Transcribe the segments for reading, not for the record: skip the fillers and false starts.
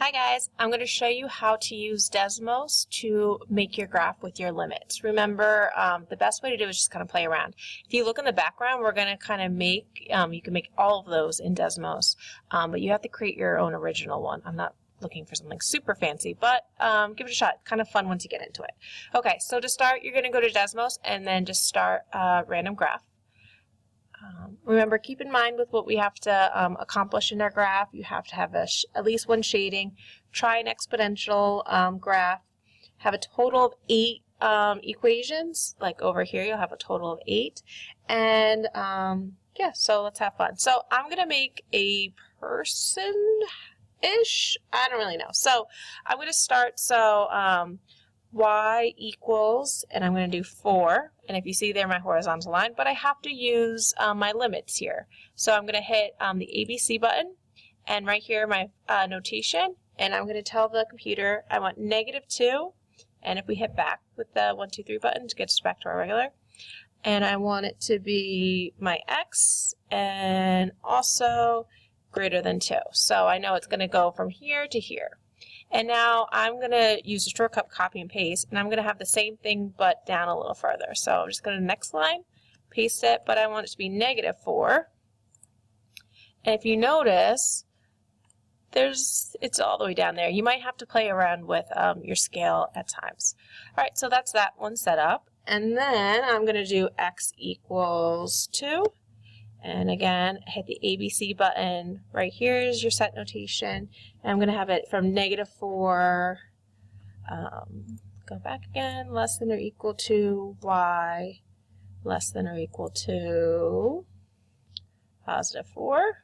Hi guys, I'm going to show you how to use Desmos to make your graph with your limits. Remember, the best way to do it is just kind of play around. If you look in the background, we're going to kind of make, you can make all of those in Desmos, but you have to create your own original one. I'm not looking for something super fancy, but give it a shot. Kind of fun once you get into it. Okay, so to start, you're going to go to Desmos and then just start a random graph. Remember, keep in mind with what we have to accomplish in our graph, you have to have at least one shading, try an exponential graph, have a total of 8 equations, like over here you'll have a total of 8, and yeah, so let's have fun. So I'm going to make a person-ish, I don't really know. So I'm going to start, y equals, and I'm going to do 4, and if you see there my horizontal line, but I have to use my limits here. So I'm going to hit the ABC button, and right here my notation, and I'm going to tell the computer I want -2, and if we hit back with the 1, 2, 3 button to get us back to our regular, and I want it to be my x, and also greater than 2. So I know it's going to go from here to here. And now I'm going to use a shortcut copy and paste, and I'm going to have the same thing but down a little further. So I'm just going to next line, paste it, but I want it to be -4. And if you notice, it's all the way down there. You might have to play around with your scale at times. All right, so that's that one set up. And then I'm going to do x equals 2. And again, hit the ABC button. Right here is your set notation. And I'm going to have it from -4, go back again, less than or equal to y, less than or equal to +4.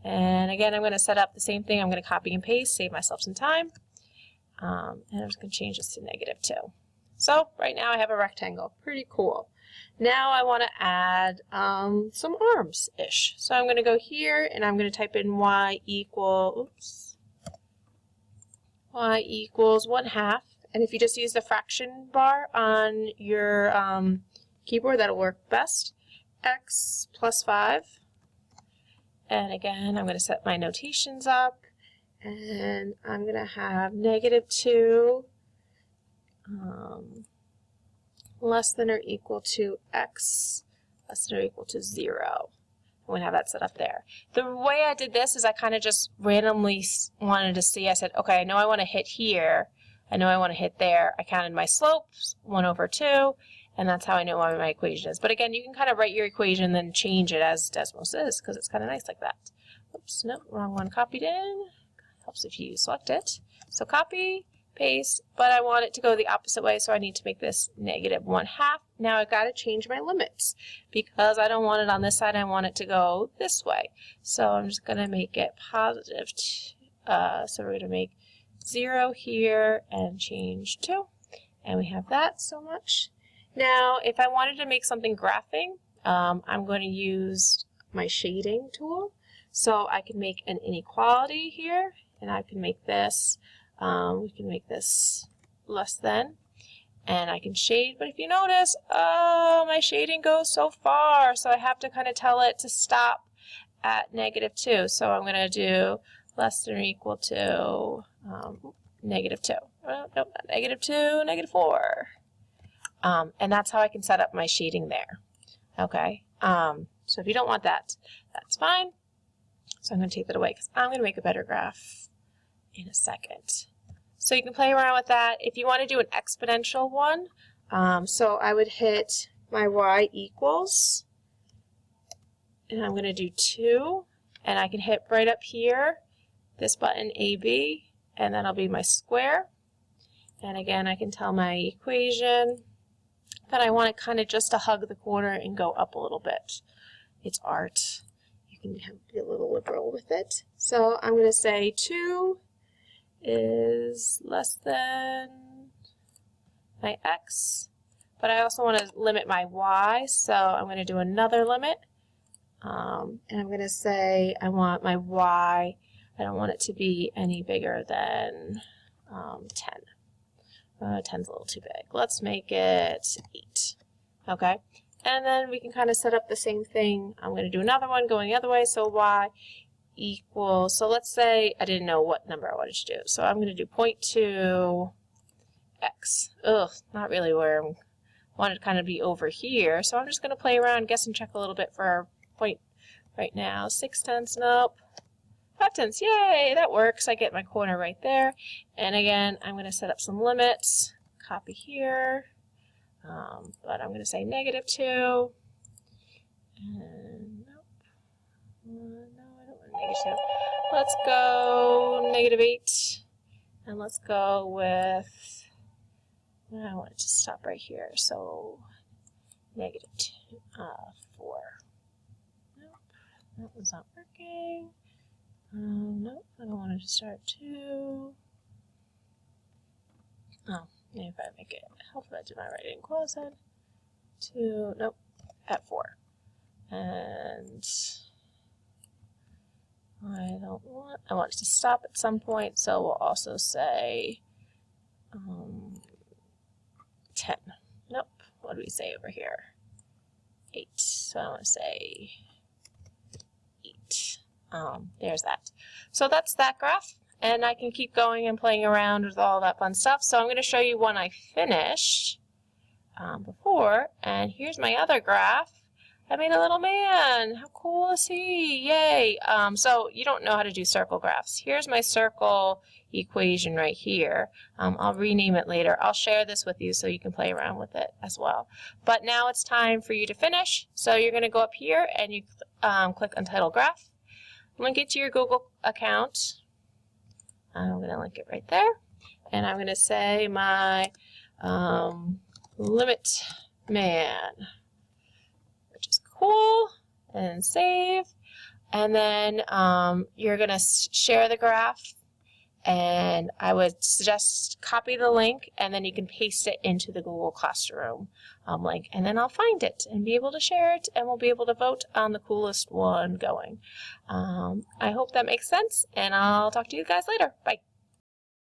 And again, I'm going to set up the same thing. I'm going to copy and paste, save myself some time. And I'm just going to change this to -2. So right now I have a rectangle. Pretty cool. Now I want to add some arms-ish. So I'm going to go here and I'm going to type in y equals 1/2. And if you just use the fraction bar on your keyboard, that'll work best. X plus 5. And again, I'm going to set my notations up. And I'm going to have -2. Less than or equal to x, less than or equal to 0. I'm going to have that set up there. The way I did this is I kind of just randomly wanted to see. I said, okay, I know I want to hit here. I know I want to hit there. I counted my slopes, 1/2, and that's how I know what my equation is. But again, you can kind of write your equation and then change it as Desmos is, because it's kind of nice like that. Oops, no, wrong one copied in. Helps if you select it. So copy, paste, but I want it to go the opposite way, so I need to make this -1/2. Now I've got to change my limits because I don't want it on this side, I want it to go this way. So I'm just going to make it positive. So we're going to make 0 here and change 2. And we have that so much. Now if I wanted to make something graphing, I'm going to use my shading tool. So I can make an inequality here, and I can make this we can make this less than, and I can shade, but if you notice, my shading goes so far, so I have to kind of tell it to stop at -2. So I'm going to do less than or equal to -2. Nope, not -2, -4. And that's how I can set up my shading there. Okay, so if you don't want that, that's fine. So I'm going to take that away because I'm going to make a better graph in a second. So you can play around with that. If you want to do an exponential one, so I would hit my y equals, and I'm going to do 2, and I can hit right up here, this button AB, and that'll be my square. And again, I can tell my equation that I want it kind of just to hug the corner and go up a little bit. It's art. You can be a little liberal with it. So I'm going to say 2 is less than my x, but I also want to limit my y, so I'm going to do another limit, and I'm going to say I want my y, I don't want it to be any bigger than 10. 10's a little too big. Let's make it 8. Okay, and then we can kind of set up the same thing. I'm going to do another one going the other way, so y equals, so let's say I didn't know what number I wanted to do. So I'm going to do 0.2 x. Ugh, not really where I wanted to kind of be over here. So I'm just going to play around, guess and check a little bit for our point right now. 6/10, nope. 5/10, yay, that works. I get my corner right there. And again, I'm going to set up some limits. Copy here. But I'm going to say -2. And nope. No, I don't want -2. Let's go -8. And let's go with, I want it to stop right here. So -4. Nope, that was not working. Nope, I don't want it to start 2. Oh, maybe if I make it, hopefully I do my writing close it. 2, nope, at 4. And I want it to stop at some point, so we'll also say 10. Nope, what do we say over here? 8, so I want to say 8. There's that. So that's that graph, and I can keep going and playing around with all that fun stuff. So I'm going to show you one I finished before, and here's my other graph. I made a little man. How cool is he? Yay! So you don't know how to do circle graphs. Here's my circle equation right here. I'll rename it later. I'll share this with you so you can play around with it as well. But now it's time for you to finish. So you're going to go up here and you click Untitled Graph. Link it to your Google account. I'm going to link it right there. And I'm going to say my limit man, which is cool, and save. And then you're going to share the graph. And I would suggest copy the link, and then you can paste it into the Google Classroom link, and then I'll find it and be able to share it, and we'll be able to vote on the coolest one going. I hope that makes sense, and I'll talk to you guys later. Bye.